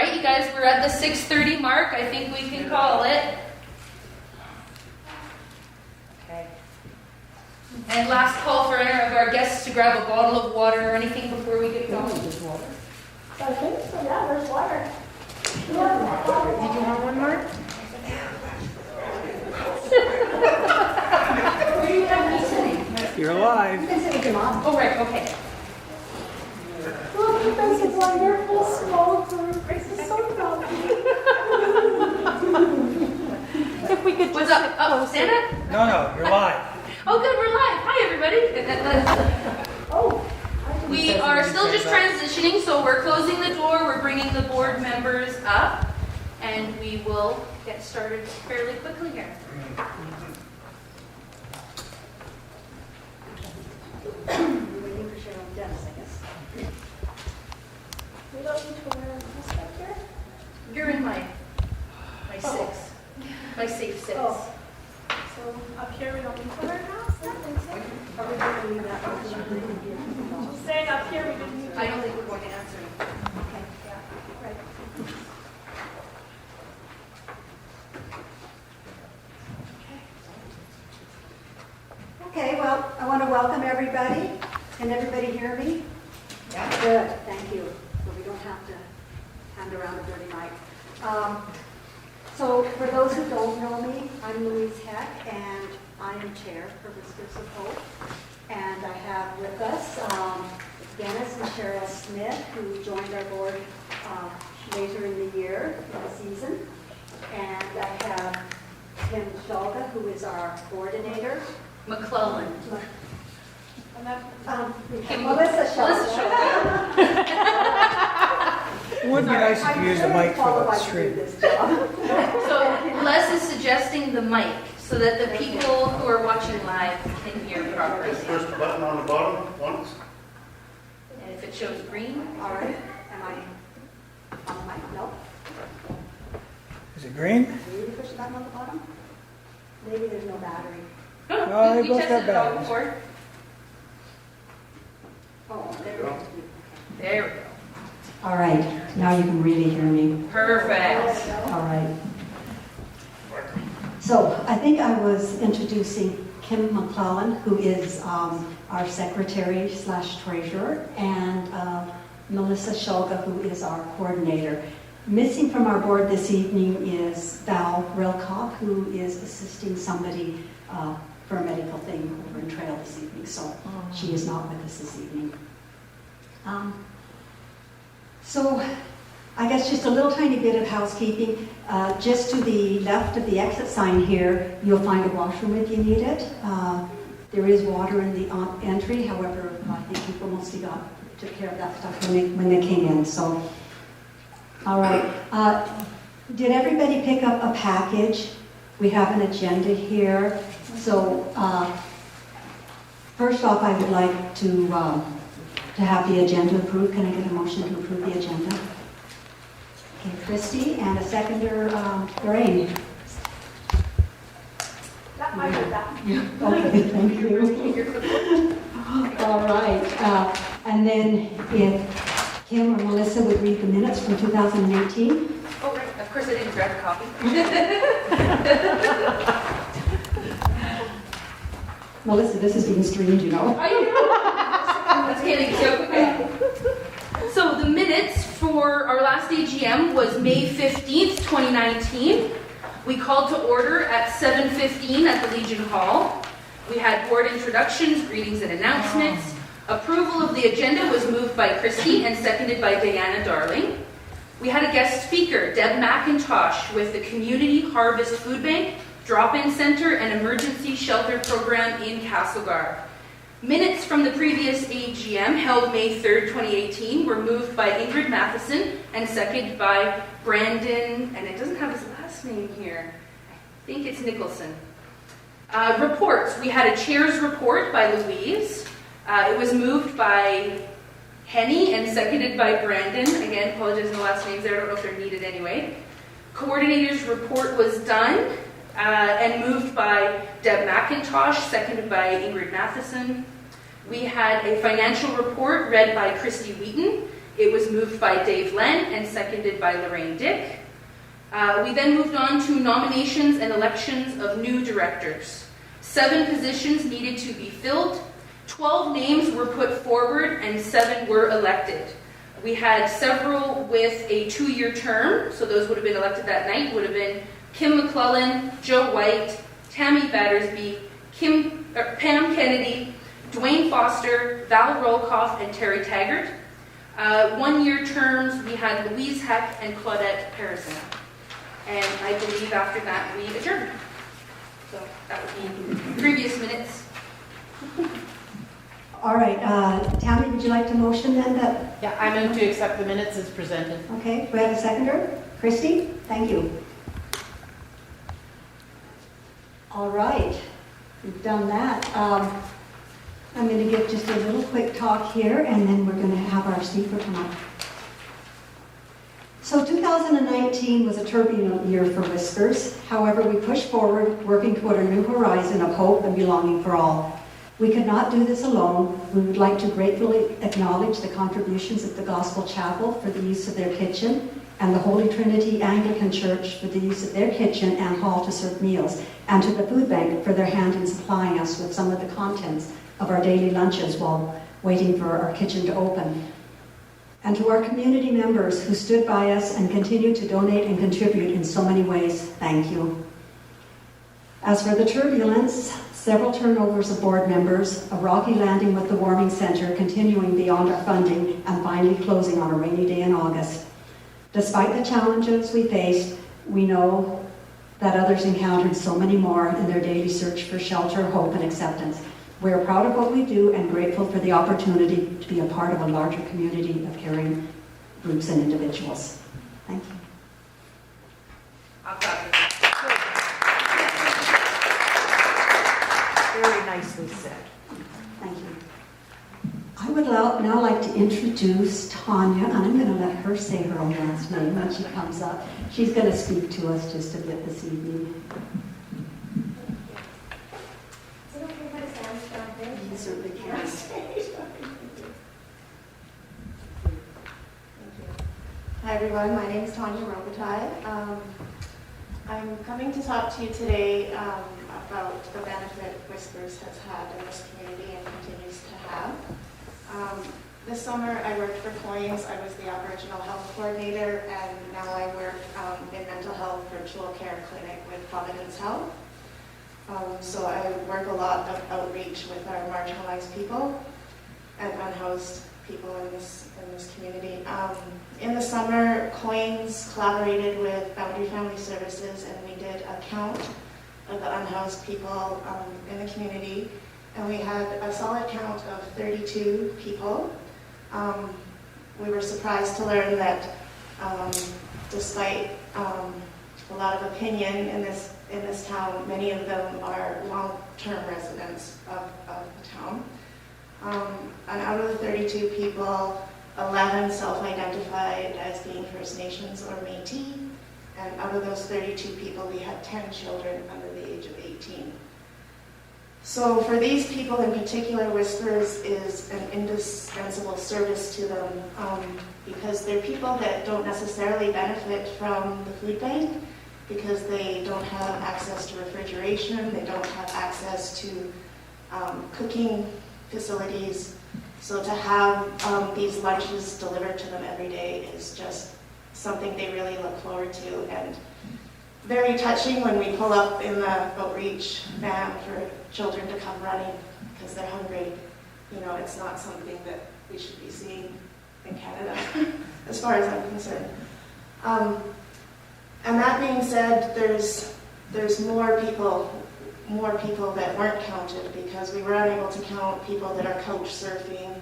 right, you guys, we're at the 6:30 mark. I think we can call it. Okay. And last call for any of our guests to grab a bottle of water or anything before we get going. I think so, yeah, there's water. Did you want one, Mark? Where do you have me sitting? You're alive. You can sit with your mom. Oh, right, okay. Look, you guys are wonderful, small group. This is so lovely. If we could What's just up? Oh, Santa? No, you're live. Oh, good, we're live. Hi, everybody. Oh. We are still just transitioning, so we're closing the door. We're bringing the board members up, and we will get started fairly quickly here. We're waiting for Cheryl and Dennis, I guess. We don't need to wear a mask up here? You're in my six, my safe six. Oh. So up here we don't need to wear a mask? Are we going to leave that? Saying up here we didn't need to. I don't think we're going to answer. Okay, yeah, right. Okay, well, I want to welcome everybody. Can everybody hear me? Yeah. Good, thank you. So we don't have to hand around a dirty mic. So for those who don't know me, I'm Louise Heck, and I am chair for Whispers of Hope. And I have with us Dennis and Cheryl Smith, who joined our board later in the year, in the season. And I have Kim Shalga, who is our coordinator. McClellan. Melissa Shalga. It would be nice if you used a mic for the stream. So Les is suggesting the mic so that the people who are watching live can hear properly. First button on the bottom, once. And if it shows green, All right, am I on the mic? No? Is it green? Do you push the button on the bottom? Maybe there's no battery. No, they we both tested have it all batteries. before. Oh, there we go. There we go. All right, now you can really hear me. Perfect. All right. So I think I was introducing Kim McClellan, who is our secretary / treasurer, and Melissa Shulga, who is our coordinator. Missing from our board this evening is Val Rilcock, who is assisting somebody for a medical thing over in Trail this evening, so she is not with us this evening. So I guess just a little tiny bit of housekeeping. Just to the left of the exit sign here, you'll find a washroom if you need it. There is water in the entry, however, I think people mostly took care of that stuff when they came in. So, all right. Did everybody pick up a package? We have an agenda here. So first off, I would like to have the agenda approved. Can I get a motion to approve the agenda? Okay, Christy, and a seconder, Lorraine. That might be that. Okay, thank you. All right, and then if Kim or Melissa would read the minutes from 2018. Oh, right. Of course I didn't grab a copy. Melissa, this is being streamed, you know. I know. That's getting so quick. So the minutes for our last AGM was May 15th, 2019. We called to order at 7:15 at the Legion Hall. We had board introductions, greetings and announcements. Approval of the agenda was moved by Christy and seconded by Diana Darling. We had a guest speaker, Deb McIntosh, with the Community Harvest Food Bank, Drop-In Center, and Emergency Shelter Program in Castlegar. Minutes from the previous AGM, held May 3rd, 2018, were moved by Ingrid Matheson and seconded by Brandon, and it doesn't have his last name here. I think it's Nicholson. Reports. We had a chair's report by Louise. It was moved by Henny and seconded by Brandon. Again, apologize for the last names there. I don't know if they're needed anyway. Coordinator's report was done and moved by Deb McIntosh, seconded by Ingrid Matheson. We had a financial report read by Christy Wheaton. It was moved by Dave Len and seconded by Lorraine Dick. We then moved on to nominations and elections of new directors. 7 positions needed to be filled. 12 names were put forward and 7 were elected. We had several with a 2-year term, so those would have been elected that night, would have been Kim McClellan, Joe White, Tammy Battersby, Pam Kennedy, Dwayne Foster, Val Rolkoff, and Terry Taggart. 1-year terms, we had Louise Heck and Claudette Harrison. And I believe after that we adjourned. So that would be previous minutes. All right, Tammy, would you like to motion then that, Yeah, I move to accept the minutes as presented. okay, do we have a seconder? Christy, thank you. All right, we've done that. I'm going to give just a little quick talk here, and then we're going to have our speaker come up. So 2019 was a turbulent year for Whispers. However, we pushed forward, working toward a new horizon of hope and belonging for all. We could not do this alone. We would like to gratefully acknowledge the contributions of the Gospel Chapel for the use of their kitchen, and the Holy Trinity Anglican Church for the use of their kitchen and hall to serve meals, and to the food bank for their hand in supplying us with some of the contents of our daily lunches while waiting for our kitchen to open. And to our community members who stood by us and continue to donate and contribute in so many ways, thank you. As for the turbulence, several turnovers of board members, a rocky landing with the warming center continuing beyond our funding, and finally closing on a rainy day in August. Despite the challenges we faced, we know that others encountered so many more in their daily search for shelter, hope, and acceptance. We are proud of what we do and grateful for the opportunity to be a part of a larger community of caring groups and individuals. Thank you. Very nicely said. Thank you. I would now like to introduce Tanya, and I'm going to let her say her own last name when she comes up. She's going to speak to us just a bit this evening. Is it okay if I stand down here? You certainly can. Hi everyone, my name is Tanya Robitaille. I'm coming to talk to you today about the benefit Whispers has had in this community and continues to have. This summer I worked for Coins. I was the Aboriginal Health Coordinator, and now I work in mental health virtual care clinic with Providence Health. So I work a lot of outreach with our marginalized people and unhoused people in this community. In the summer, Coins collaborated with Boundary Family Services, and we did a count of the unhoused people in the community, and we had a solid count of 32 people. We were surprised to learn that despite a lot of opinion in this town, many of them are long-term residents of the town. And out of the 32 people, 11 self-identified as being First Nations or Métis, and out of those 32 people, we had 10 children under the age of 18. So for these people in particular, Whispers is an indispensable service to them because they're people that don't necessarily benefit from the food bank because they don't have access to refrigeration, they don't have access to cooking facilities. So to have these lunches delivered to them every day is just something they really look forward to, and very touching when we pull up in the outreach van for children to come running because they're hungry. You know, it's not something that we should be seeing in Canada, as far as I'm concerned. And that being said, there's more people that weren't counted because we were unable to count people that are couch surfing,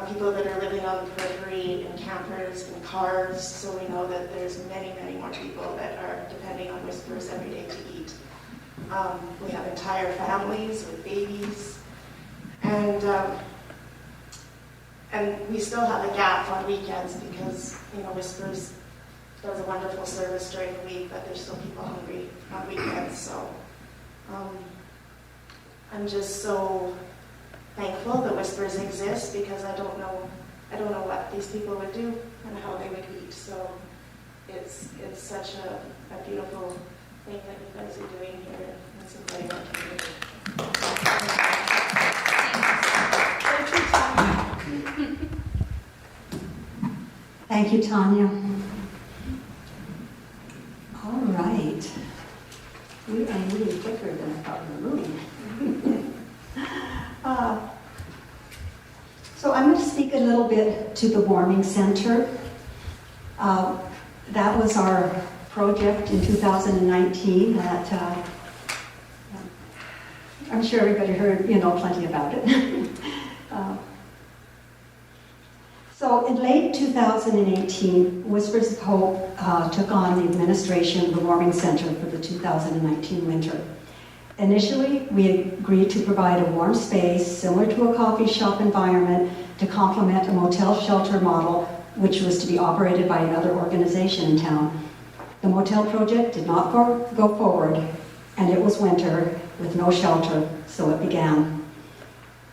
people that are living on the periphery in campers and cars. So we know that there's many, many more people that are depending on Whispers every day to eat. We have entire families with babies, and we still have a gap on weekends because Whispers does a wonderful service during the week, but there's still people hungry on weekends. So I'm just so thankful that Whispers exist because I don't know I don't know what these people would do and how they would eat. So it's such a beautiful thing that you guys are doing here and supporting our community. Thank you, Tanya. All right. We are moving quicker than I thought we were moving. So I'm going to speak a little bit to the Warming Center. That was our project in 2019 that I'm sure everybody heard, plenty about it. So in late 2018, Whispers of Hope took on the administration of the Warming Center for the 2019 winter. Initially, we agreed to provide a warm space similar to a coffee shop environment to complement a motel shelter model, which was to be operated by another organization in town. The motel project did not go forward, and it was winter with no shelter, so it began.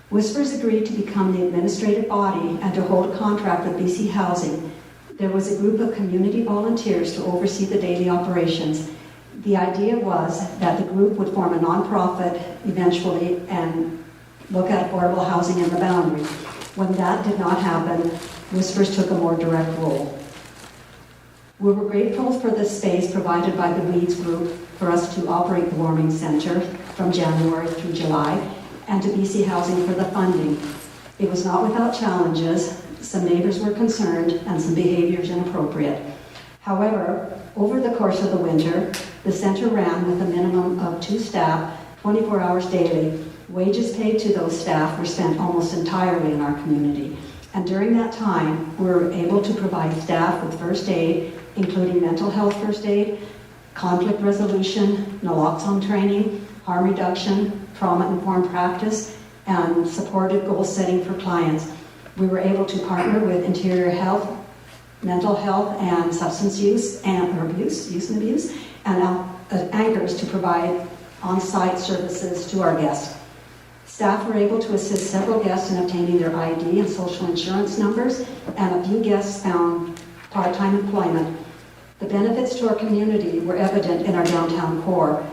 Whispers agreed to become the administrative body and to hold a contract with BC Housing. There was a group of community volunteers to oversee the daily operations. The idea was that the group would form a nonprofit eventually and look at affordable housing in the boundary. When that did not happen, Whispers took a more direct role. We were grateful for the space provided by the Weeds Group for us to operate the Warming Center from January through July, and to BC Housing for the funding. It was not without challenges. Some neighbors were concerned and some behaviors inappropriate. However, over the course of the winter, the center ran with a minimum of 2 staff, 24 hours daily. Wages paid to those staff were spent almost entirely in our community. And during that time, we were able to provide staff with first aid, including mental health first aid, conflict resolution, naloxone training, harm reduction, trauma-informed practice, and supportive goal setting for clients. We were able to partner with interior health, mental health, and substance use and use and abuse, and anchors to provide on-site services to our guests. Staff were able to assist several guests in obtaining their ID and social insurance numbers, and a few guests found part-time employment. The benefits to our community were evident in our downtown core,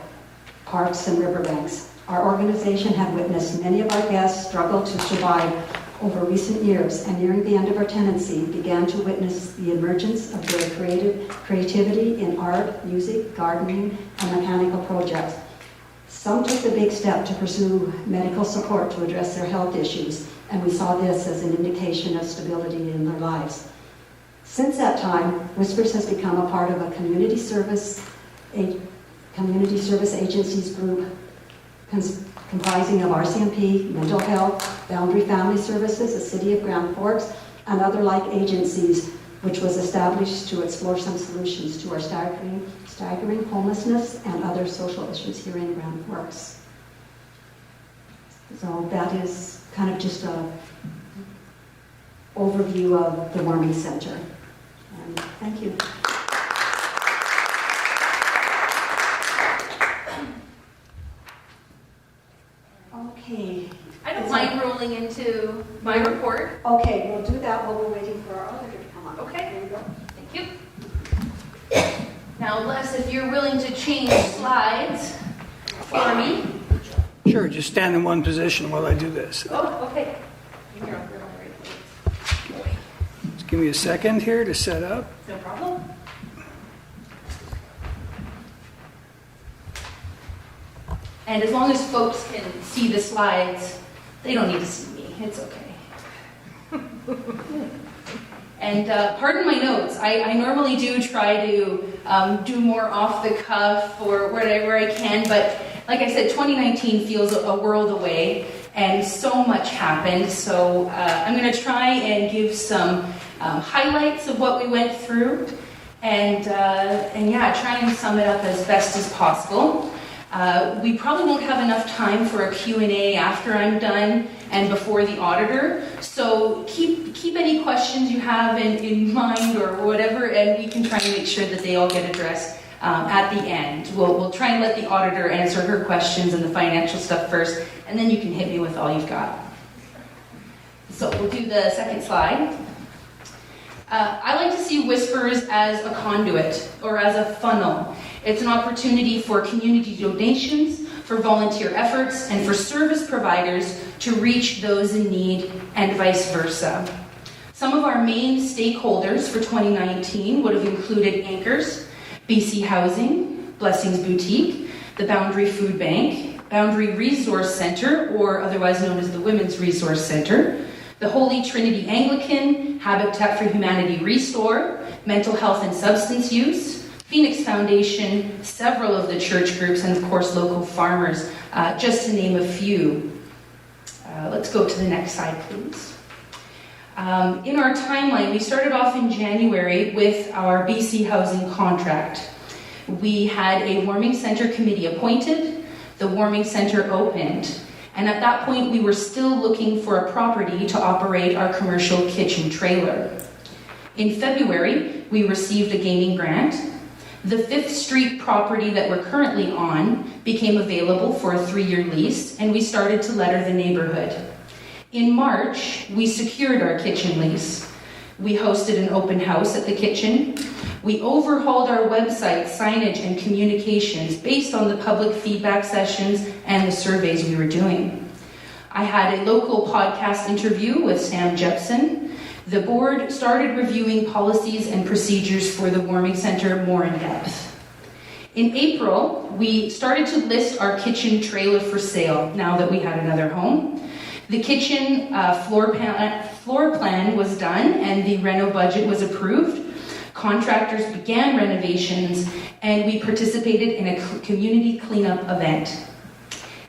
parks and riverbanks. Our organization had witnessed many of our guests struggle to survive over recent years, and nearing the end of our tenancy, began to witness the emergence of their creativity in art, music, gardening, and mechanical projects. Some took the big step to pursue medical support to address their health issues, and we saw this as an indication of stability in their lives. Since that time, Whispers has become a part of a community service agencies group comprising of RCMP, Mental Health, Boundary Family Services, the City of Grand Forks, and other like agencies, which was established to explore some solutions to our staggering homelessness and other social issues here in Grand Forks. So that is kind of just an overview of the Warming Center. And thank you. Okay. I don't mind rolling into my report. Okay, we'll do that while we're waiting for our auditor to come up. Okay. There you go. Thank you. Now, Les, if you're willing to change slides for me. Sure, just stand in one position while I do this. Oh, okay. Just give me a second here to set up. No problem. And as long as folks can see the slides, they don't need to see me. It's okay. And pardon my notes. I normally do try to do more off the cuff or wherever I can, but like I said, 2019 feels a world away, and so much happened. So I'm going to try and give some highlights of what we went through, and yeah, try and sum it up as best as possible. We probably won't have enough time for a Q&A after I'm done and before the auditor, so keep any questions you have in mind or whatever, and we can try and make sure that they all get addressed at the end. We'll try and let the auditor answer her questions and the financial stuff first, and then you can hit me with all you've got. So we'll do the second slide. I like to see Whispers as a conduit or as a funnel. It's an opportunity for community donations, for volunteer efforts, and for service providers to reach those in need and vice versa. Some of our main stakeholders for 2019 would have included Anchors, BC Housing, Blessings Boutique, the Boundary Food Bank, Boundary Resource Center, or otherwise known as the Women's Resource Center, the Holy Trinity Anglican, Habitat for Humanity Restore, Mental Health and Substance Use, Phoenix Foundation, several of the church groups, and of course local farmers, just to name a few. Let's go to the next slide, please. In our timeline, we started off in January with our BC Housing contract. We had a warming center committee appointed, the warming center opened, and at that point we were still looking for a property to operate our commercial kitchen trailer. In February, we received a gaming grant. The 5th Street property that we're currently on became available for a 3-year lease, and we started to letter the neighborhood. In March, we secured our kitchen lease. We hosted an open house at the kitchen. We overhauled our website, signage, and communications based on the public feedback sessions and the surveys we were doing. I had a local podcast interview with Sam Jepson. The board started reviewing policies and procedures for the warming center more in depth. In April, we started to list our kitchen trailer for sale now that we had another home. The kitchen floor plan was done and the reno budget was approved. Contractors began renovations and we participated in a community cleanup event.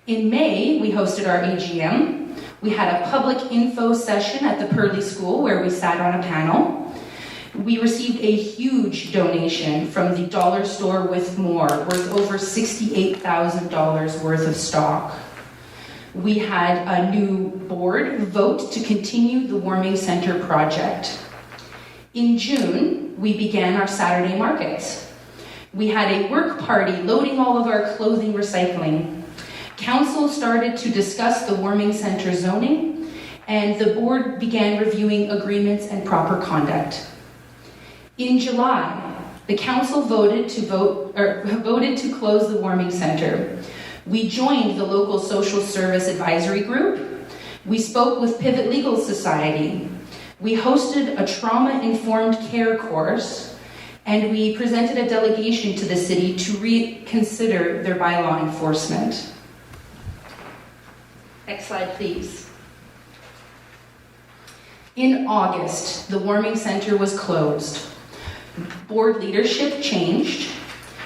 In May, we hosted our AGM. We had a public info session at the Purley School where we sat on a panel. We received a huge donation from the Dollar Store with More, worth over $68,000 worth of stock. We had a new board vote to continue the warming center project. In June, we began our Saturday markets. We had a work party loading all of our clothing recycling. Council started to discuss the warming center zoning, and the board began reviewing agreements and proper conduct. In July, the council voted to close the warming center. We joined the local social service advisory group. We spoke with Pivot Legal Society. We hosted a trauma-informed care course, and we presented a delegation to the city to reconsider their bylaw enforcement. Next slide, please. In August, the warming center was closed. Board leadership changed.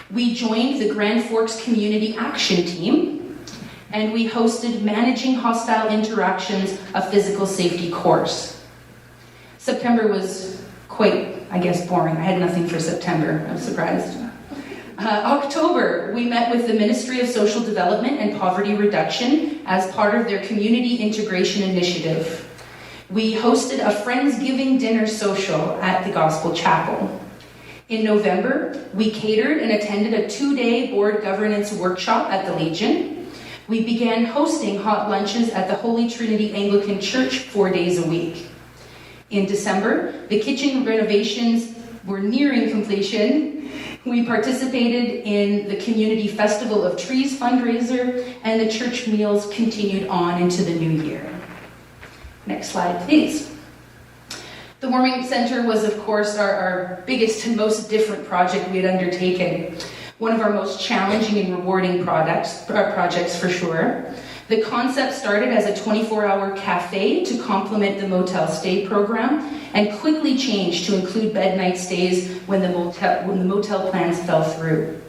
We joined the Grand Forks Community Action Team, and we hosted Managing Hostile Interactions, a physical safety course. September was quite, I guess, boring. I had nothing for September. I'm surprised. October, we met with the Ministry of Social Development and Poverty Reduction as part of their Community Integration Initiative. We hosted a Friendsgiving dinner social at the Gospel Chapel. In November, we catered and attended a 2-day board governance workshop at the Legion. We began hosting hot lunches at the Holy Trinity Anglican Church 4 days a week. In December, the kitchen renovations were nearing completion. We participated in the Community Festival of Trees fundraiser, and the church meals continued on into the new year. Next slide, please. The warming center was, of course, our biggest and most different project we had undertaken. One of our most challenging and rewarding projects for sure. The concept started as a 24-hour cafe to complement the motel stay program and quickly changed to include bed night stays when the motel plans fell through.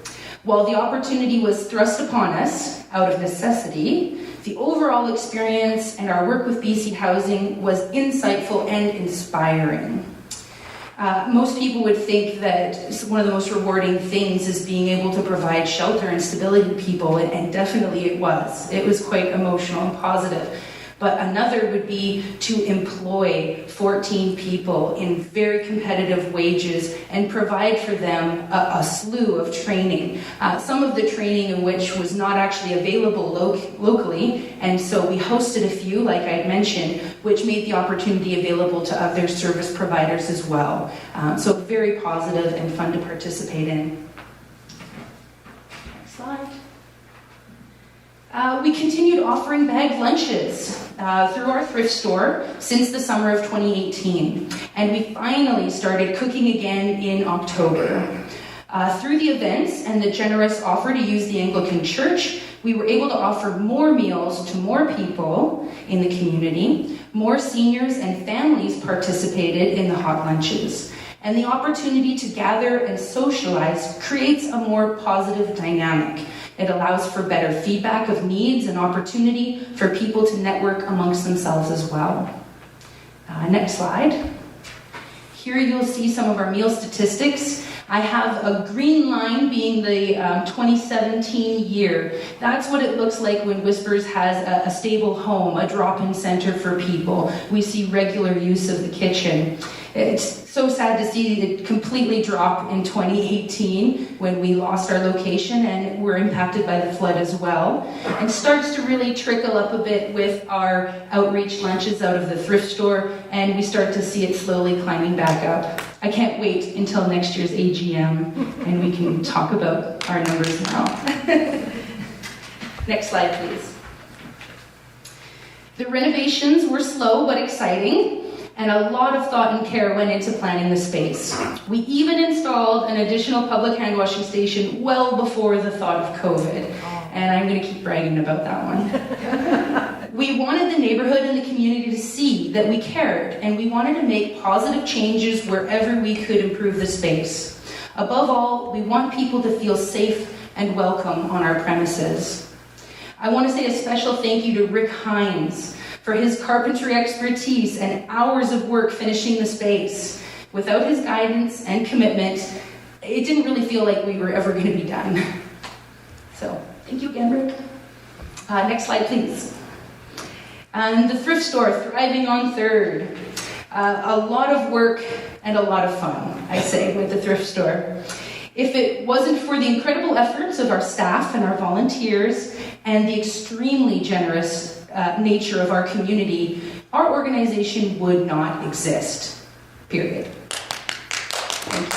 While the opportunity was thrust upon us out of necessity, the overall experience and our work with BC Housing was insightful and inspiring. Most people would think that one of the most rewarding things is being able to provide shelter and stability to people, and definitely it was. It was quite emotional and positive. But another would be to employ 14 people in very competitive wages and provide for them a slew of training. Some of the training in which was not actually available locally, and so we hosted a few, like I had mentioned, which made the opportunity available to other service providers as well. So very positive and fun to participate in. Next slide. We continued offering bagged lunches through our thrift store since the summer of 2018, and we finally started cooking again in October. Through the events and the generous offer to use the Anglican Church, we were able to offer more meals to more people in the community. More seniors and families participated in the hot lunches, and the opportunity to gather and socialize creates a more positive dynamic. It allows for better feedback of needs and opportunity for people to network amongst themselves as well. Next slide. Here you'll see some of our meal statistics. I have a green line being the 2017 year. That's what it looks like when Whispers has a stable home, a drop-in center for people. We see regular use of the kitchen. It's so sad to see it completely drop in 2018 when we lost our location and were impacted by the flood as well. And starts to really trickle up a bit with our outreach lunches out of the thrift store, and we start to see it slowly climbing back up. I can't wait until next year's AGM and we can talk about our numbers now. Next slide, please. The renovations were slow but exciting, and a lot of thought and care went into planning the space. We even installed an additional public hand washing station well before the thought of COVID, and I'm going to keep bragging about that one. We wanted the neighborhood and the community to see that we cared, and we wanted to make positive changes wherever we could improve the space. Above all, we want people to feel safe and welcome on our premises. I want to say a special thank you to Rick Hines for his carpentry expertise and hours of work finishing the space. Without his guidance and commitment, it didn't really feel like we were ever going to be done. So, thank you again, Rick. Next slide, please. And the thrift store, thriving on 3rd. A lot of work and a lot of fun, I say, with the thrift store. If it wasn't for the incredible efforts of our staff and our volunteers and the extremely generous nature of our community, our organization would not exist. Period. Thank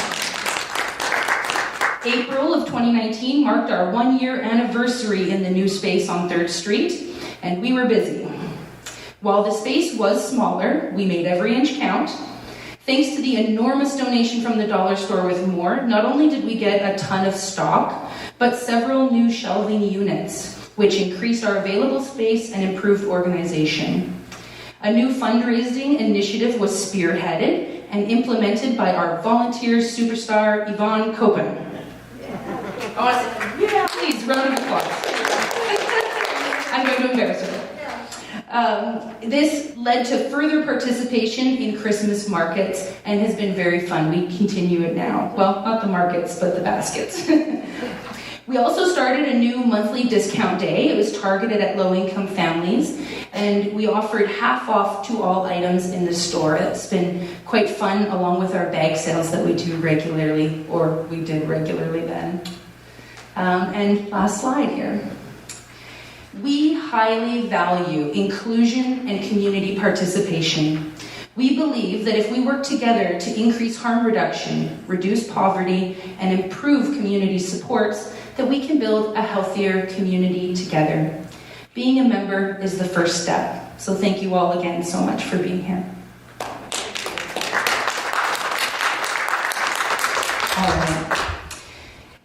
you. April of 2019 marked our 1-year anniversary in the new space on 3rd Street, and we were busy. While the space was smaller, we made every inch count. Thanks to the enormous donation from the dollar store with more, not only did we get a ton of stock, but several new shelving units, which increased our available space and improved organization. A new fundraising initiative was spearheaded and implemented by our volunteer superstar, Yvonne Copen. Yeah, please, round of applause. I'm going to embarrass her. This led to further participation in Christmas markets and has been very fun. We continue it now. Well, not the markets, but the baskets. We also started a new monthly discount day. It was targeted at low-income families, and we offered half off to all items in the store. It's been quite fun, along with our bag sales that we do regularly, or we did regularly then. And last slide here. We highly value inclusion and community participation. We believe that if we work together to increase harm reduction, reduce poverty, and improve community supports, that we can build a healthier community together. Being a member is the first step. So thank you all again so much for being here. All right.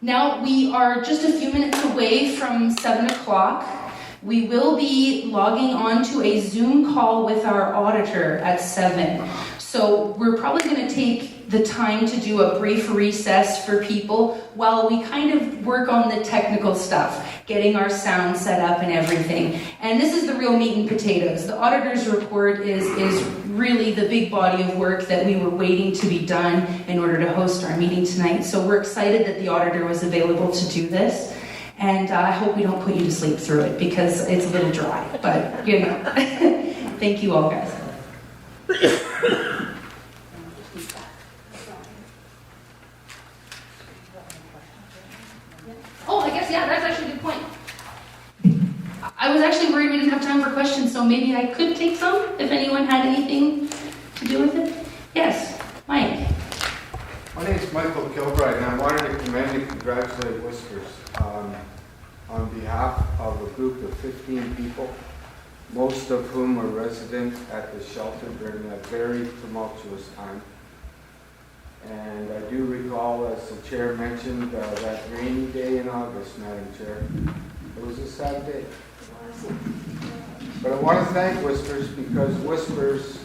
Now we are just a few minutes away from 7 o'clock. We will be logging on to a Zoom call with our auditor at 7. So we're probably going to take the time to do a brief recess for people while we kind of work on the technical stuff, getting our sound set up and everything. And this is the real meat and potatoes. The auditor's report is really the big body of work that we were waiting to be done in order to host our meeting tonight. So we're excited that the auditor was available to do this. And I hope we don't put you to sleep through it because it's a little dry, but you know. Thank you all, guys. Oh, I guess, yeah, that's actually a good point. I was actually worried we didn't have time for questions, so maybe I could take some if anyone had anything to do with it. Yes, Mike. My name is Michael Kilbride, and I wanted to commend and congratulate Whispers on behalf of a group of 15 people, most of whom were residents at the shelter during that very tumultuous time. And I do recall, as the chair mentioned, that rainy day in August, Madam Chair. It was a sad day. But I want to thank Whispers because Whispers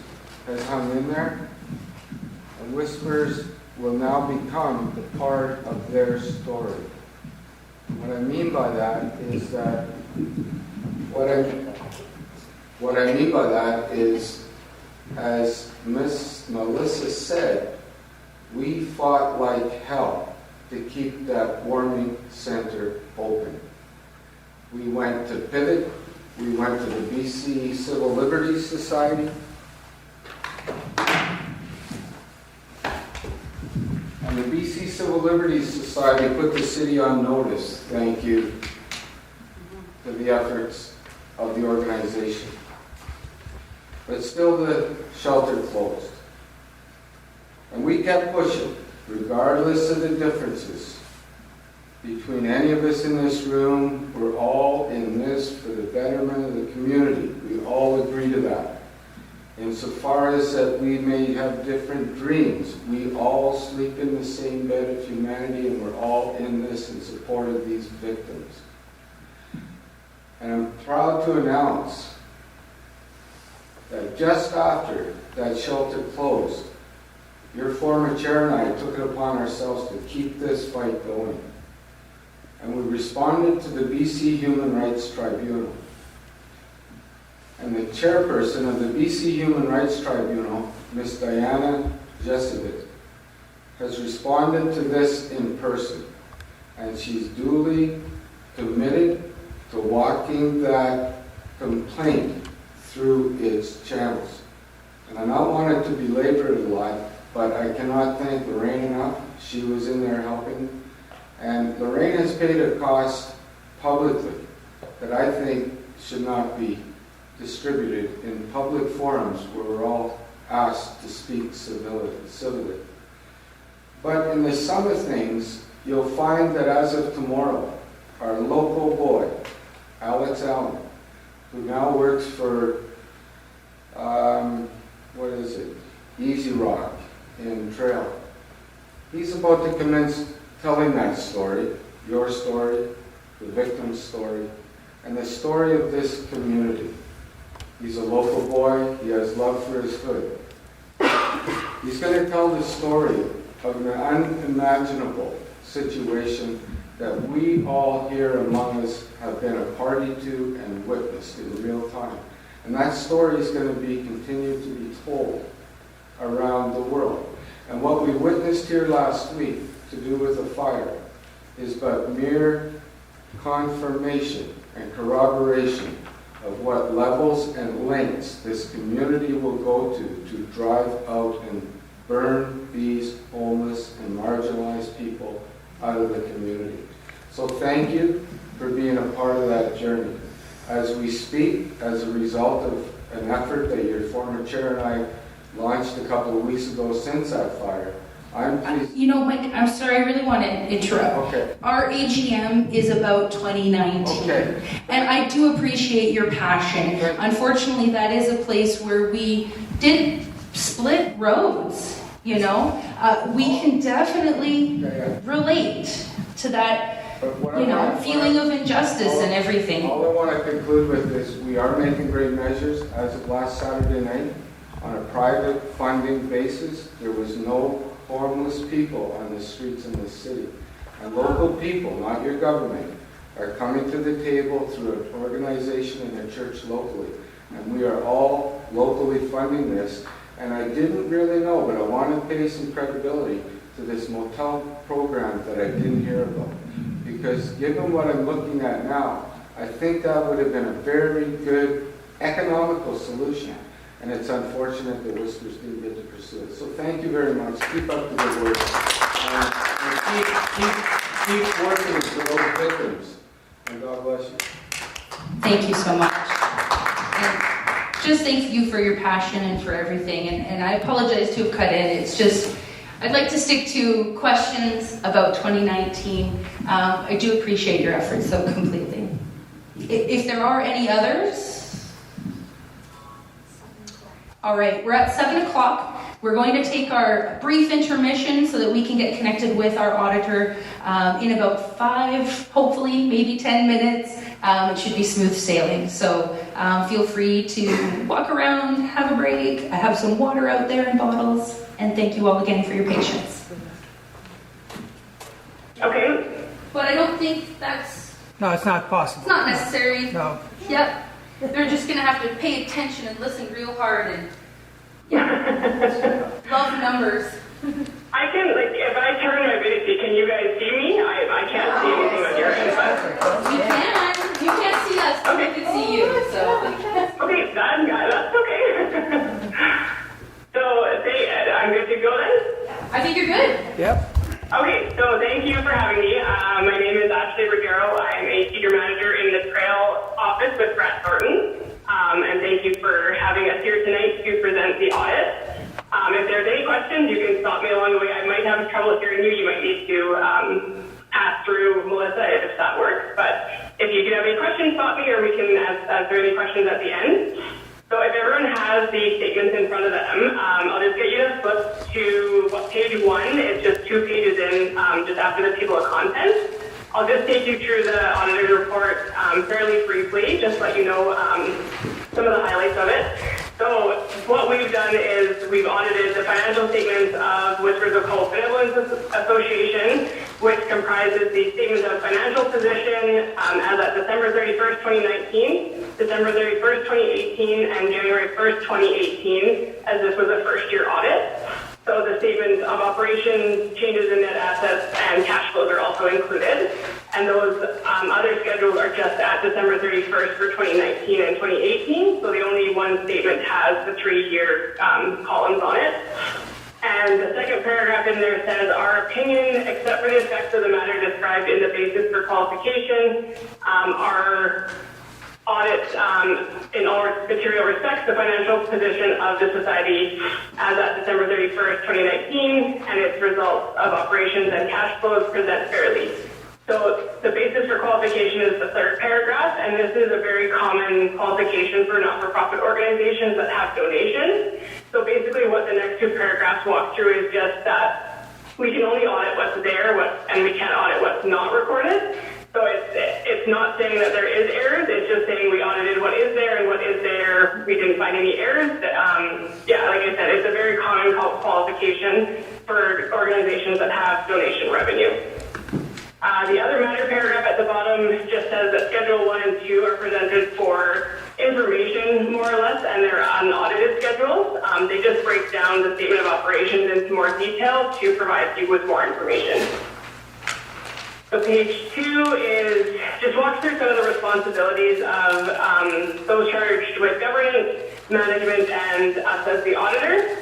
has hung in there, and Whispers will now become the part of their story. What I mean by that is that as Miss Melissa said, we fought like hell to keep that warming center open. We went to Pivot, we went to the BC Civil Liberties Society, and the BC Civil Liberties Society put the city on notice, thank you, to the efforts of the organization. But still the shelter closed. And we kept pushing, regardless of the differences between any of us in this room. We're all in this for the betterment of the community. We all agree to that. Insofar as that we may have different dreams, we all sleep in the same bed of humanity, and we're all in this in support of these victims. And I'm proud to announce that just after that shelter closed, your former chair and I took it upon ourselves to keep this fight going. And we responded to the BC Human Rights Tribunal. And the chairperson of the BC Human Rights Tribunal, Ms. Diana Jesevit, has responded to this in person. And she's duly committed to walking that complaint through its channels. And I don't want it to belabor it a lot, but I cannot thank Lorraine enough. She was in there helping. And Lorraine has paid a cost publicly that I think should not be distributed in public forums where we're all asked to speak civilly. But in the sum of things, you'll find that as of tomorrow, our local boy, Alex Allen, who now works for, Easy Rock in Trail, he's about to commence telling that story, your story, the victim's story, and the story of this community. He's a local boy. He has love for his hood. He's going to tell the story of an unimaginable situation that we all here among us have been a party to and witnessed in real time. And that story is going to be continued to be told around the world. And what we witnessed here last week to do with the fire is but mere confirmation and corroboration of what levels and lengths this community will go to drive out and burn these homeless and marginalized people out of the community. So thank you for being a part of that journey. As we speak, as a result of an effort that your former chair and I launched a couple of weeks ago since that fire, I'm pleased. You know, Mike, I'm sorry, I really want to interrupt. Okay. Our AGM is about 2019. Okay. And I do appreciate your passion. Okay. Unfortunately, that is a place where we did split roads, you know? We can definitely relate to that, But what you I know, want- feeling of injustice and everything. All I want to conclude with is we are making great measures. As of last Saturday night, on a private funding basis, there was no homeless people on the streets in this city. And local people, not your government, are coming to the table through an organization and a church locally. And we are all locally funding this. And I didn't really know, but I want to pay some credibility to this motel program that I didn't hear about. Because given what I'm looking at now, I think that would have been a very good economical solution. And it's unfortunate that Whispers didn't get to pursue it. So thank you very much. Keep up the good work. And keep working for those victims. And God bless you. Thank you so much. And just thank you for your passion and for everything. And I apologize to have cut in. It's just, I'd like to stick to questions about 2019. I do appreciate your efforts so completely. If there are any others. All right, we're at 7 o'clock. We're going to take our brief intermission so that we can get connected with our auditor in about 5, hopefully, maybe 10 minutes. It should be smooth sailing. So feel free to walk around, have a break. I have some water out there in bottles. And thank you all again for your patience. Okay. But I don't think that's... No, it's not possible. It's not necessary. No. Yep. They're just going to have to pay attention and listen real hard and... Yeah. Love numbers. I can, like, if I turn my video, can you guys see me? I can't see anything on your end, but... You can. You can't see us, but we can see you, so... Okay, that's okay. So, I'm good to go then? I think you're good. Yep. Okay, so thank you for having me. My name is Ashley Ruggiero. I'm a senior manager in the Trail office with Brett Thornton. And thank you for having us here tonight to present the audit. If there's any questions, you can stop me along the way. I might have trouble hearing you. You might need to pass through Melissa if that works. But if you do have any questions, stop me, or we can answer any questions at the end. So if everyone has the statements in front of them, I'll just get you to flip to page 1. It's just 2 pages in, just after the table of contents. I'll just take you through the auditor's report fairly briefly, just let you know some of the highlights of it. So what we've done is we've audited the financial statements of Whispers of Hope Benevolence Association, which comprises the statement of financial position as at December 31st, 2019, December 31st, 2018, and January 1st, 2018, as this was a first-year audit. So the statements of operations, changes in net assets, and cash flows are also included. And those other schedules are just at December 31st for 2019 and 2018. So the only one statement has the 3-year columns on it. And the second paragraph in there says, our opinion, except for the effects of the matter described in the basis for qualification, our audit in all material respects the financial position of the society as at December 31st, 2019, and its results of operations and cash flows present fairly. So the basis for qualification is the third paragraph, and this is a very common qualification for not-for-profit organizations that have donations. So basically what the next 2 paragraphs walk through is just that we can only audit what's there, and we can't audit what's not recorded. So it's not saying that there is errors, it's just saying we audited what is there, and what is there, we didn't find any errors. Yeah, like I said, it's a very common qualification for organizations that have donation revenue. The other matter paragraph at the bottom just says that Schedule 1 and 2 are presented for information, more or less, and they're unaudited schedules. They just break down the statement of operations into more detail to provide you with more information. So page 2 is just walks through some of the responsibilities of those charged with governance, management, and us as the auditor.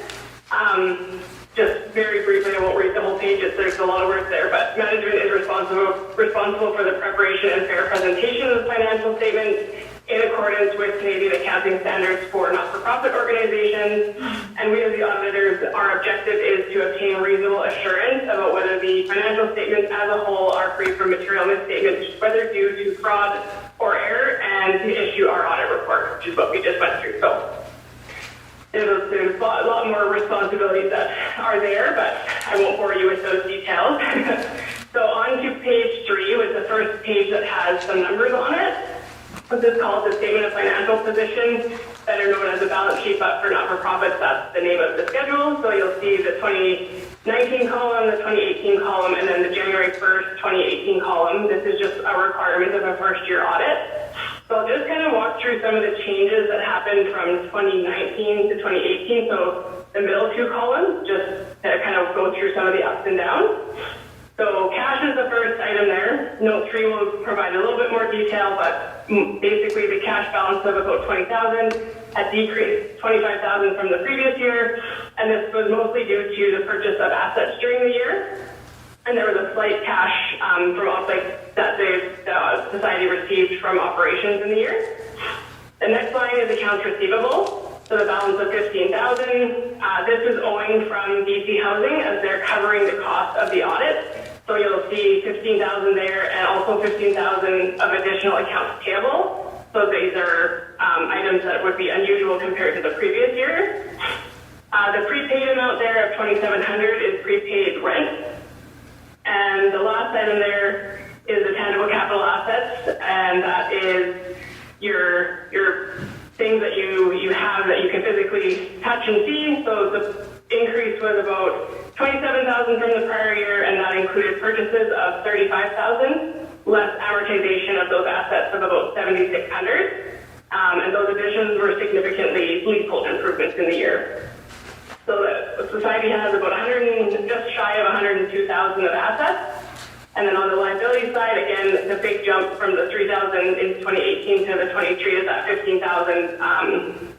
Just very briefly, I won't read the whole page, there's a lot of words there, but management is responsible for the preparation and fair presentation of the financial statements in accordance with Canadian accounting standards for not-for-profit organizations. And we as the auditors, our objective is to obtain reasonable assurance about whether the financial statements as a whole are free from material misstatements, whether due to fraud or error, and to issue our audit report, which is what we just went through. So there's a lot more responsibilities that are there, but I won't bore you with those details. So on to page 3 with the first page that has some numbers on it. This is called the Statement of Financial Position, better known as a balance sheet, but for not-for-profits, that's the name of the schedule. So you'll see the 2019 column, the 2018 column, and then the January 1st, 2018 column. This is just a requirement of a first-year audit. So I'll just kind of walk through some of the changes that happened from 2019 to 2018. So the middle 2 columns, just to kind of go through some of the ups and downs. So cash is the first item there. Note 3 will provide a little bit more more detail, but basically the cash balance of about 20,000 had decreased 25,000 from the previous year, and this was mostly due to the purchase of assets during the year. And there was a slight cash that the society received from operations in the year. The next line is accounts receivable, so the balance of 15,000. This is owing from BC Housing as they're covering the cost of the audit. So you'll see 15,000 there and also 15,000 of additional accounts payable. So these are items that would be unusual compared to the previous year. The prepaid amount there of 2,700 is prepaid rent. And the last item there is the tangible capital assets, and that is your things that you have that you can physically touch and see. So the increase was about 27,000 from the prior year, and that included purchases of 35,000, less amortization of those assets of about 7,600. And those additions were significantly leasehold improvements in the year. So the society has about just shy of 102,000 of assets. And then on the liability side, again, the big jump from the 3,000 in 2018 to the 23 is that 15,000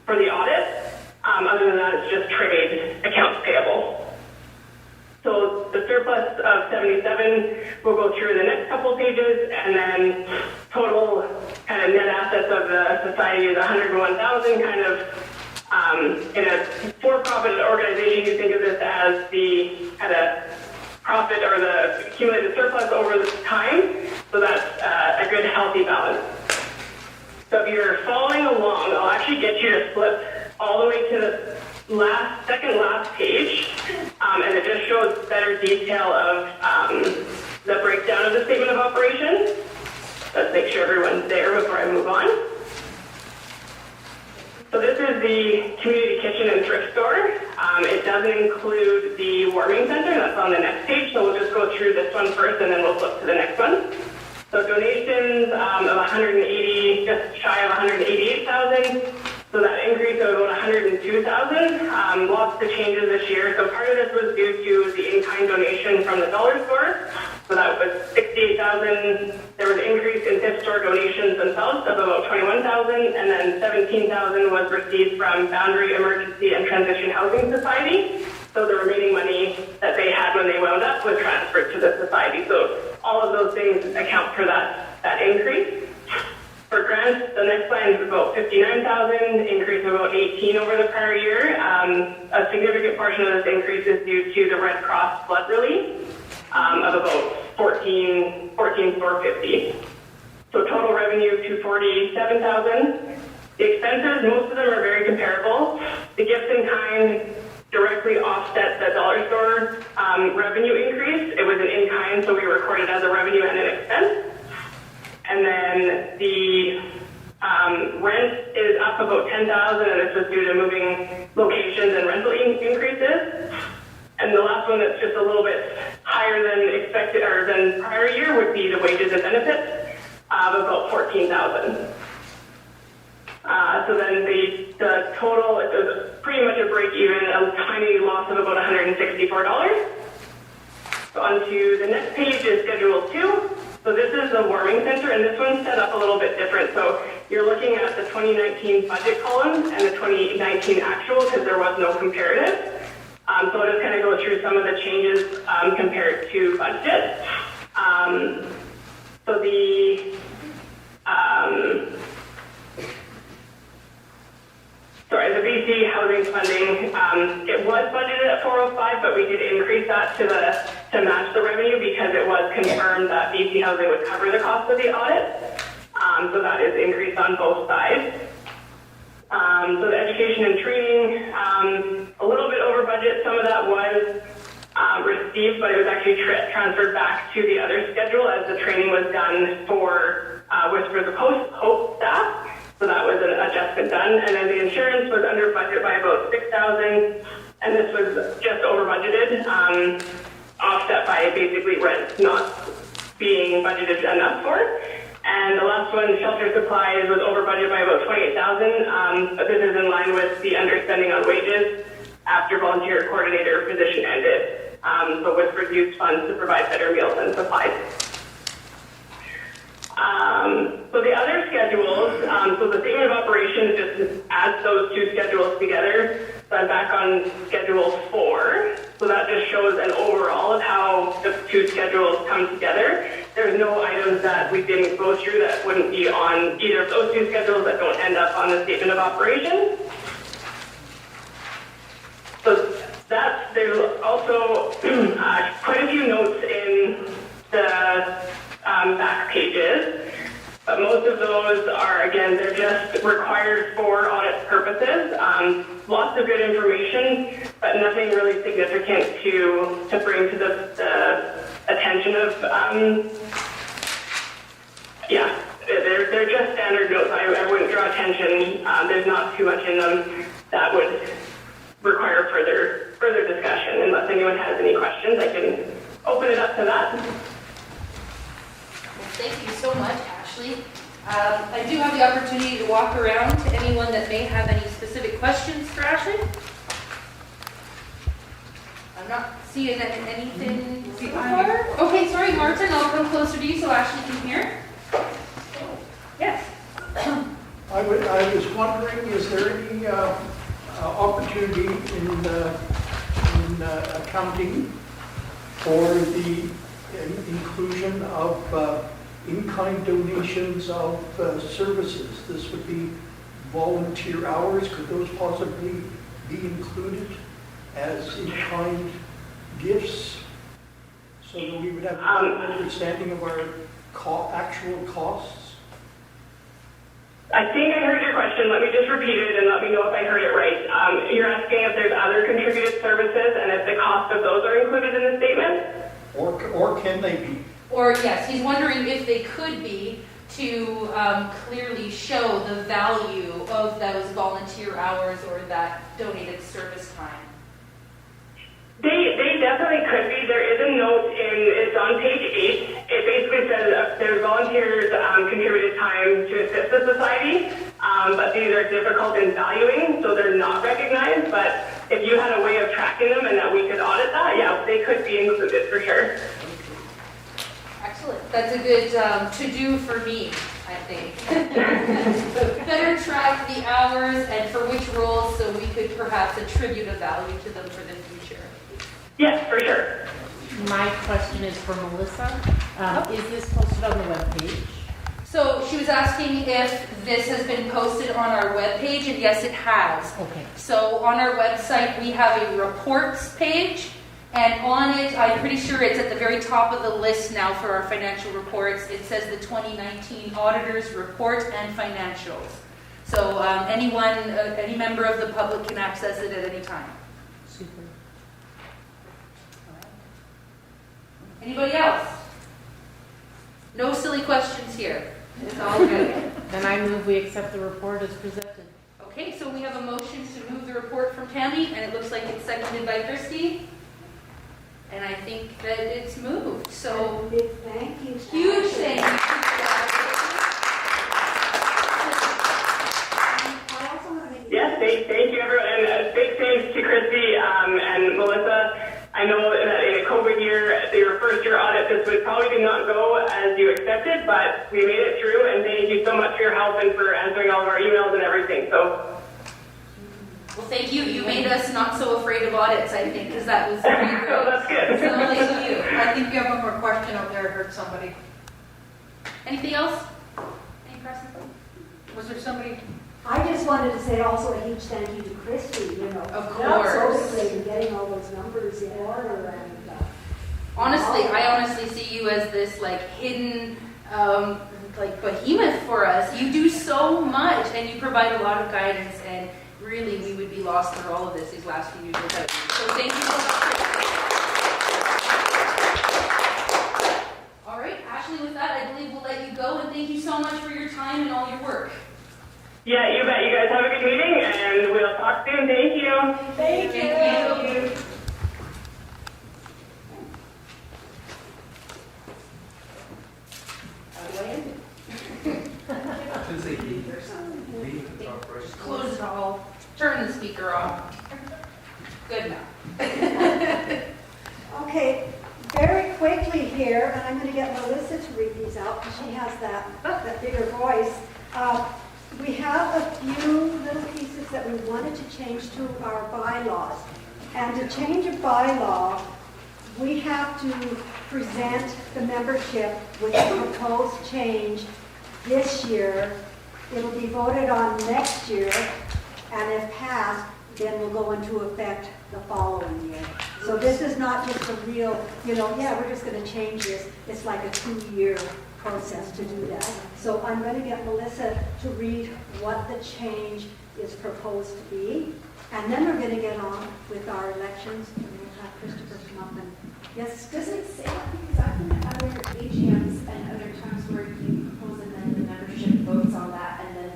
for the audit. Other than that, it's just trade accounts payable. So the surplus of 77 we'll go through the next couple pages, and then total kind of net assets of the society is 101,000. Kind of in a for-profit organization, you think of this as the kind of profit or the accumulated surplus over the time. So that's a good, healthy balance. So if you're following along, I'll actually get you to flip all the way to the second last page, and it just shows better detail of the breakdown of the statement of operations. Let's make sure everyone's there before I move on. So this is the community kitchen and thrift store. It doesn't include the warming center, that's on the next page, so we'll just go through this one first and then we'll flip to the next one. So donations of 180, just shy of 188,000. So that increase of about 102,000. Lots of changes this year. So part of this was due to the in-kind donation from the dollar store. So that was 68,000. There was an increase in Thrift Store donations themselves of about 21,000, and then 17,000 was received from Boundary Emergency and Transition Housing Society. So the remaining money that they had when they wound up was transferred to the society. So all of those things account for that increase. For grants, the next line is about 59,000, increase of about 18 over the prior year. A significant portion of this increase is due to the Red Cross flood relief of about 14,450. So total revenue of 247,000. The expenses, most of them are very comparable. The gifts in kind directly offset the dollar store revenue increase. It was an in kind, so we recorded as a revenue and an expense. And then the rent is up about 10,000, and this was due to moving locations and rental increases. And the last one that's just a little bit higher than expected or than prior year would be the wages and benefits of about 14,000. So then the total is pretty much a break even, a tiny loss of about $164. So on to the next page is Schedule 2. So this is the warming center, and this one's set up a little bit different. So you're looking at the 2019 budget column and the 2019 actual because there was no comparative. So I'll just kind of go through some of the changes compared to budget. So the BC housing funding, it was budgeted at 405, but we did increase that to match the revenue because it was confirmed that BC Housing would cover the cost of the audit. So that is increased on both sides. So the education and training, a little bit over budget. Some of that was received, but it was actually transferred back to the other schedule as the training was done for Whispers of Hope staff. So that was an adjustment done. And then the insurance was under budget by about 6,000, and this was just over budgeted, offset by basically rent not being budgeted enough for. And the last one, shelter supplies, was over budget by about 28,000. But this is in line with the underspending on wages after volunteer coordinator position ended. So Whispers used funds to provide better meals and supplies. So the other schedules, so the statement of operations just adds those two schedules together. So I'm back on schedule 4. So that just shows an overall of how the two schedules come together. There's no items that we didn't go through that wouldn't be on either of those two schedules that don't end up on the statement of operations. So there's also quite a few notes in the back pages, but most of those are, again, they're just required for audit purposes. Lots of good information, but nothing really significant to bring to the attention of, they're just standard notes. I wouldn't draw attention. There's not too much in them that would require further discussion. Unless anyone has any questions, I can open it up to that. Well, thank you so much, Ashley. I do have the opportunity to walk around to anyone that may have any specific questions for Ashley. I'm not seeing anything so far. Okay, sorry, Martin, I'll come closer to you so Ashley can hear. Yes. I was wondering, is there any opportunity in accounting for the inclusion of in-kind donations of services? This would be volunteer hours. Could those possibly be included as in-kind gifts so that we would have an understanding of our actual costs? I think I heard your question. Let me just repeat it and let me know if I heard it right. You're asking if there's other contributed services and if the cost of those are included in the statement? Or can they be? Or yes, he's wondering if they could be to clearly show the value of those volunteer hours or that donated service time. They definitely could be. There is a note it's on page 8. It basically says there's volunteers contributed time to assist the society, but these are difficult in valuing, so they're not recognized. But if you had a way of tracking them and that we could audit that, yeah, they could be included for sure. Excellent. That's a good to-do for me, I think. Better track the hours and for which roles so we could perhaps attribute a value to them for the future. Yes, for sure. My question is for Melissa. Is this posted on the webpage? So she was asking if this has been posted on our webpage, and yes, it has. Okay. So on our website, we have a reports page, and on it, I'm pretty sure it's at the very top of the list now for our financial reports. It says the 2019 Auditor's Report and Financials. So anyone, any member of the public can access it at any time. Super. Anybody else? No silly questions here. It's all good. Then I move we accept the report as presented. Okay, so we have a motion to move the report from Tammy, and it looks like it's seconded by Christy. And I think that it's moved. So Big thank you. huge thank you. Yes, thank you, everyone. And a big thanks to Christy and Melissa. I know that in a COVID year, your first year audit, this would probably did not go as you expected, but we made it through, and thank you so much for your help and for answering all of our emails and everything. So, Well, thank you. You made us not so afraid of audits, I think, because that was pretty great. so that's good. So thank you. I think you have one more question up there. I heard somebody. Anything else? Any questions? Was there somebody? I just wanted to say also a huge thank you to Christy, Of not so course. quickly in getting all those numbers in order and, Honestly, I honestly see you as this like hidden behemoth for us. You do so much and you provide a lot of guidance, and really we would be lost through all of this these last few years without you. So thank you so much. All right, Ashley, with that, I believe we'll let you go, and thank you so much for your time and all your work. Yeah, you bet. You guys have a good meeting, and we'll talk soon. Thank you. Thank you. Close it all. Turn the speaker off. Good now. Okay, very quickly here. Chair, and I'm going to get Melissa to read these out because she has that bigger voice. We have a few little pieces that we wanted to change to our bylaws. And to change a bylaw, we have to present the membership with a proposed change this year. It'll be voted on next year, and if passed, then will go into effect the following year. So this is not just a real, we're just going to change this. It's like a 2-year process to do that. So I'm going to get Melissa to read what the change is proposed to be, and then we're going to get on with our elections, and we'll have Christopher come up and, yes? Does it say that? Because I've been at other AGMs and other times where you propose and then the membership votes on that, and then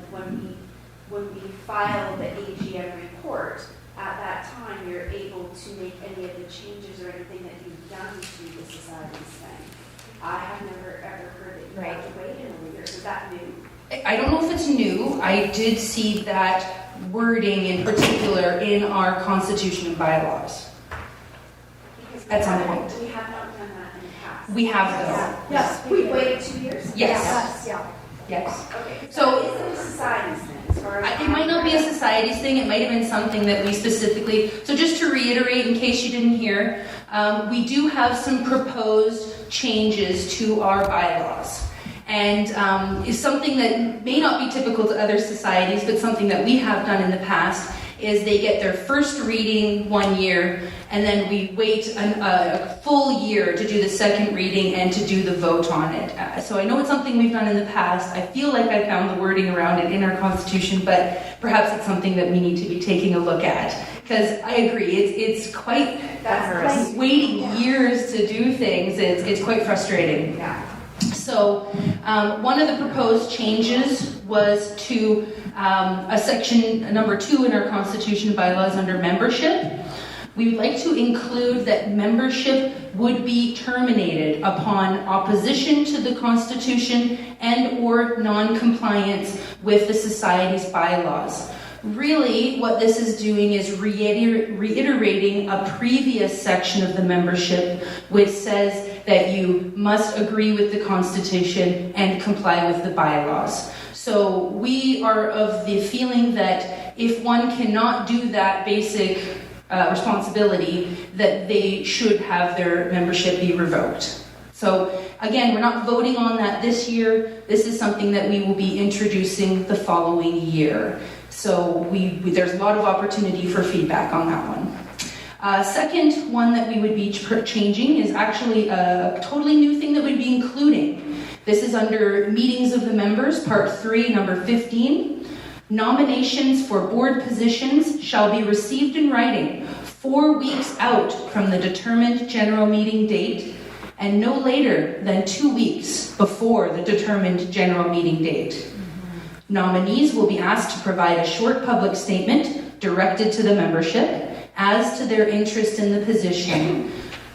when we file the AGM report, at that time you're able to make any of the changes or anything that you've done to the society's thing. I have never ever heard that you have to wait in a year. Is that new? I don't know if it's new. I did see that wording in particular in our constitution and bylaws. Because At some point. we have not done that in the past. We have though. Yes. We waited 2 years? Yes. Yeah. Yes. Okay. So- is it a society's thing as far as? It might not be a society's thing. It might have been something that we specifically. So just to reiterate, in case you didn't hear, we do have some proposed changes to our bylaws. And is something that may not be typical to other societies, but something that we have done in the past is they get their first reading 1 year, and then we wait a full year to do the second reading and to do the vote on it. So I know it's something we've done in the past. I feel like I found the wording around it in our constitution, but perhaps it's something that we need to be taking a look at. Because I agree, it's quite waiting years to do things. It's quite frustrating. Yeah. So one of the proposed changes was to a section number 2 in our constitution bylaws under membership. We would like to include that membership would be terminated upon opposition to the constitution and or non-compliance with the society's bylaws. Really, what this is doing is reiterating a previous section of the membership which says that you must agree with the Constitution and comply with the bylaws. So we are of the feeling that if one cannot do that basic responsibility, that they should have their membership be revoked. So again, we're not voting on that this year. This is something that we will be introducing the following year. So there's a lot of opportunity for feedback on that one. Second one that we would be changing is actually a totally new thing that we'd be including. This is under Meetings of the Members, Part 3, number 15. Nominations for board positions shall be received in writing 4 weeks out from the determined general meeting date and no later than 2 weeks before the determined general meeting date. Nominees will be asked to provide a short public statement directed to the membership as to their interest in the position.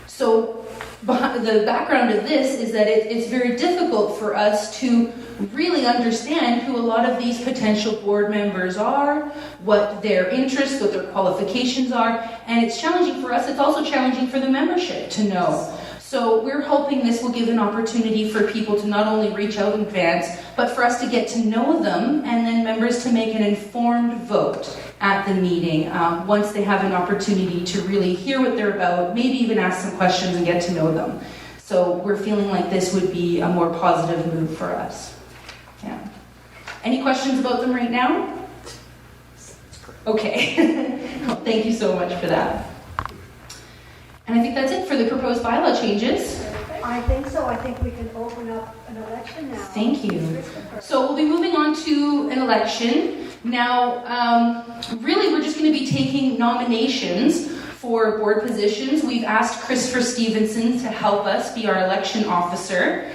So the background of this is that it's very difficult for us to really understand who a lot of these potential board members are, what their interests, what their qualifications are, and it's challenging for us. It's also challenging for the membership to know. So we're hoping this will give an opportunity for people to not only reach out in advance, but for us to get to know them and then members to make an informed vote at the meeting once they have an opportunity to really hear what they're about, maybe even ask some questions and get to know them. So we're feeling like this would be a more positive move for us. Yeah. Any questions about them right now? Okay. Well, thank you so much for that. And I think that's it for the proposed bylaw changes. I think so. I think we can open up an election now. Thank you. So we'll be moving on to an election. Now, really, we're just going to be taking nominations for board positions. We've asked Christopher Stevenson to help us be our election officer.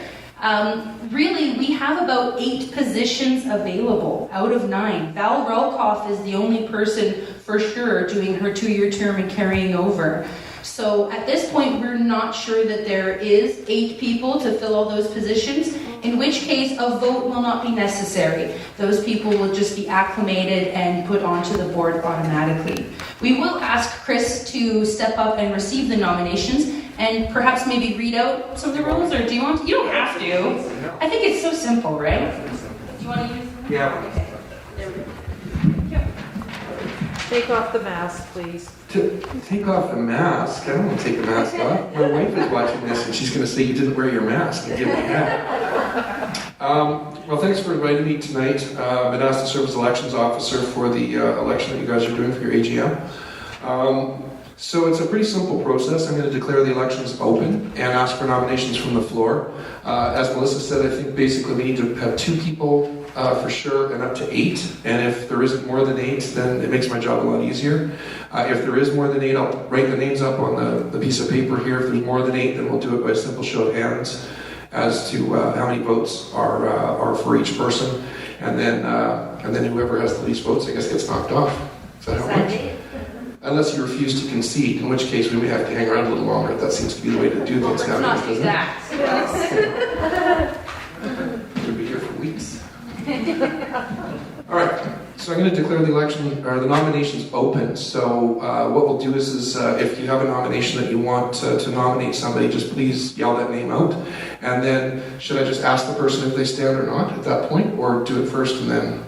Really, we have about 8 positions available out of 9. Val Rolkoff is the only person for sure doing her 2-year term and carrying over. So at this point, we're not sure that there is 8 people to fill all those positions, in which case a vote will not be necessary. Those people will just be acclimated and put onto the board automatically. We will ask Chris to step up and receive the nominations, and perhaps maybe read out some of the rules, or do you want to? You don't have to. I think it's so simple, right? Do you want to use them? Yeah. Okay. There we go. Take off the mask, please. To take off the mask? I don't want to take the mask off. My wife is watching this and she's going to say you didn't wear your mask and give me that. Well, thanks for inviting me tonight. I've been asked to serve as elections officer for the election that you guys are doing for your AGM. So it's a pretty simple process. I'm going to declare the elections open and ask for nominations from the floor. As Melissa said, I think basically we need to have 2 people for sure and up to 8. And if there isn't more than 8, then it makes my job a lot easier. If there is more than 8, I'll write the names up on the piece of paper here. If there's more than 8, then we'll do it by a simple show of hands as to how many votes are for each person. And then whoever has the least votes, I guess, gets knocked off. Is that how it works? Unless you refuse to concede, in which case we may have to hang around a little longer. That seems to be the way to do things nowadays, doesn't it? We'll be here for weeks. All right, so I'm going to declare the election, or the nominations open. So what we'll do is if you have a nomination that you want to nominate somebody, just please yell that name out. And then, should I just ask the person if they stand or not at that point, or do it first and then?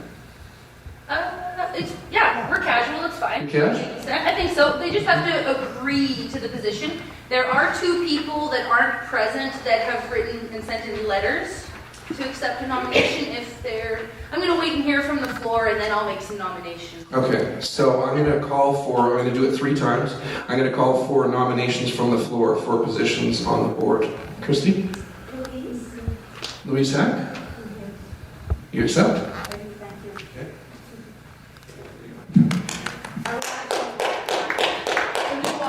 We're casual, it's fine. Okay. I think so. They just have to agree to the position. There are 2 people that aren't present that have written and sent in letters to accept a nomination if they're... I'm going to wait and hear from the floor and then I'll make some nominations. Okay, so I'm going to do it 3 times. I'm going to call for nominations from the floor for positions on the board. Christy? Louise Hack? You accept?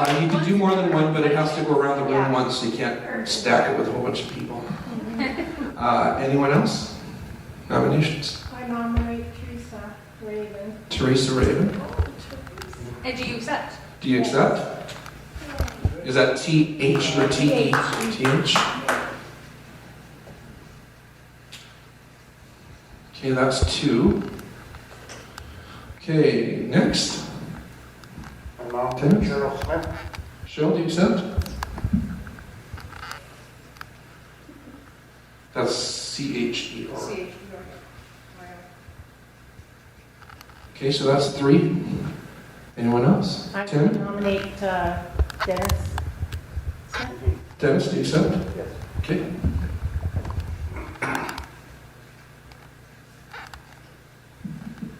You can do more than one, but it has to go around the room once, so you can't stack it with a whole bunch of people. Anyone else? Nominations? I nominate Teresa Raven. Teresa Raven. And do you accept? Do you accept? Is that T-H or T-E? T-H? Okay, that's 2. Okay, next. Cheryl Smith. Cheryl, do you accept? That's C-H-E-R. Okay, so that's 3. Anyone else? I Tim? nominate Dennis. Dennis, do you accept? Yes. Okay.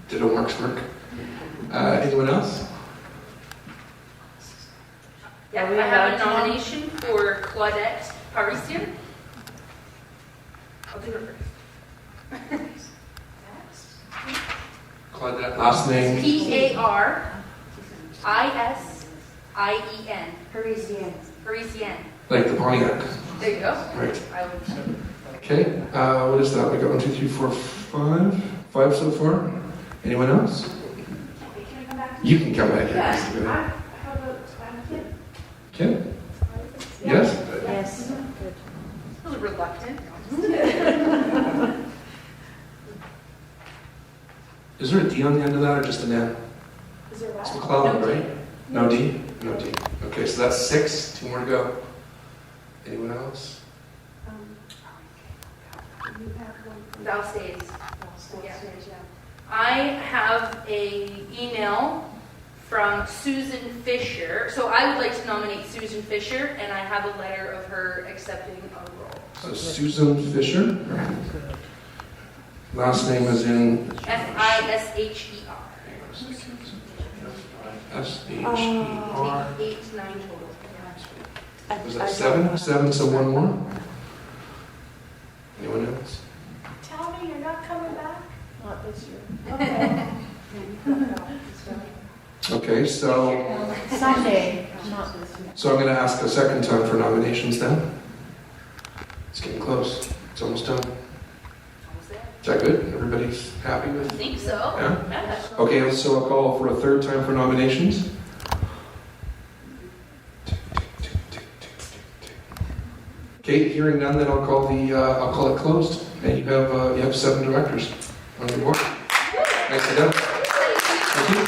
Ditto mark smirk. Anyone else? Yeah, I have a nomination for Claudette Parisian. I'll do her first. Claudette, last name? Parisian. Parisian. Parisian. Like the Pontiac. There you go. Right. I would. Okay, what is that? We got 1, 2, 3, 4, 5. 5 so far. Anyone else? Can I come back? You can come back here. Yeah. How about Kim? Kim? Yes? Yes. I was reluctant. Is there a D on the end of that or just an N? Is there It's what? McClellan, right? No D? No D. Okay, so that's 6. 2 more to go. Anyone else? You have one. Val stays. Yeah. I have a email from Susan Fisher. So I would like to nominate Susan Fisher, and I have a letter of her accepting a role. So Susan Fisher. Last name is in Fisher. S-H-E-R. 8, 9 total. Was that 7? 7, so 1 more? Anyone else? Tell me you're not coming back? Not this year. Okay, so Sunday, not this year. I'm going to ask a second time for nominations then. It's getting close. It's almost done. Is that good? Everybody's happy I with? think so. Yeah? Okay, so I'll call for a third time for nominations. Okay, hearing none, then I'll call it closed. And you have 7 directors on your board. Nicely done. Thank you.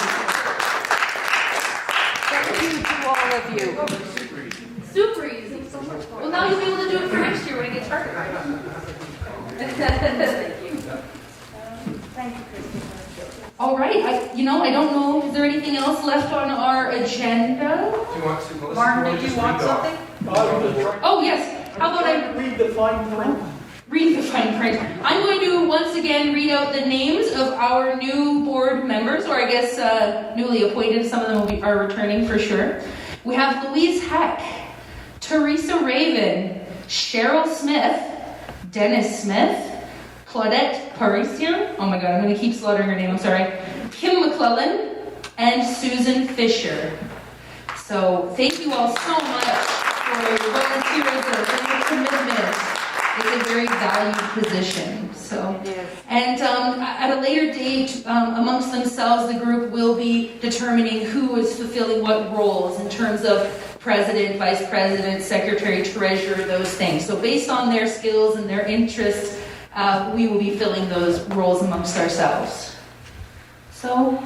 Thank you to all of you. Super easy. Thank you. Thank you, Christopher. All right, I don't know, is there anything else left on our agenda? Do you want to, Melissa? Martin, did you want something? Oh, yes, how about I Read the fine print. read the fine print? I'm going to once again read out the names of our new board members, or I guess newly appointed, some of them are returning for sure. We have Louise Heck, Teresa Raven, Cheryl Smith, Dennis Smith, Claudette Parisian, oh my god, I'm going to keep slaughtering her name, I'm sorry, Kim McClellan, and Susan Fisher. So thank you all so much for your volunteerism and your commitment. It's a very valued position. So, and at a later date, amongst themselves, the group will be determining who is fulfilling what roles in terms of president, vice president, secretary, treasurer, those things. So based on their skills and their interests, we will be filling those roles amongst ourselves. So,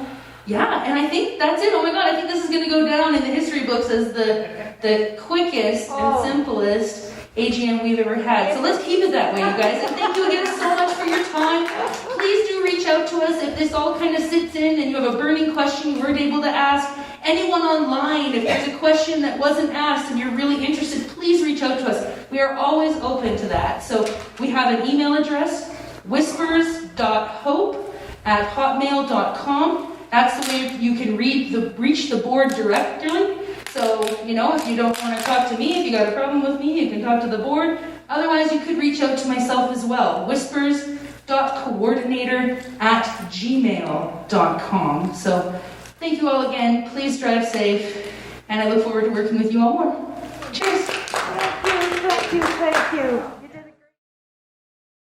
yeah, and I think that's it. Oh my god, I think this is going to go down in the history books as the quickest and simplest AGM we've ever had. So let's keep it that way, you guys. And thank you again so much for your time. Please do reach out to us if this all kind of sits in and you have a burning question you weren't able to ask. Anyone online, if there's a question that wasn't asked and you're really interested, please reach out to us. We are always open to that. So we have an email address, whispers.hope@hotmail.com. That's the way you can reach the board directly. So, if you don't want to talk to me, if you got a problem with me, you can talk to the board. Otherwise, you could reach out to myself as well, whispers.coordinator@gmail.com. So, thank you all again. Please drive safe, and I look forward to working with you all more. Cheers. Thank you.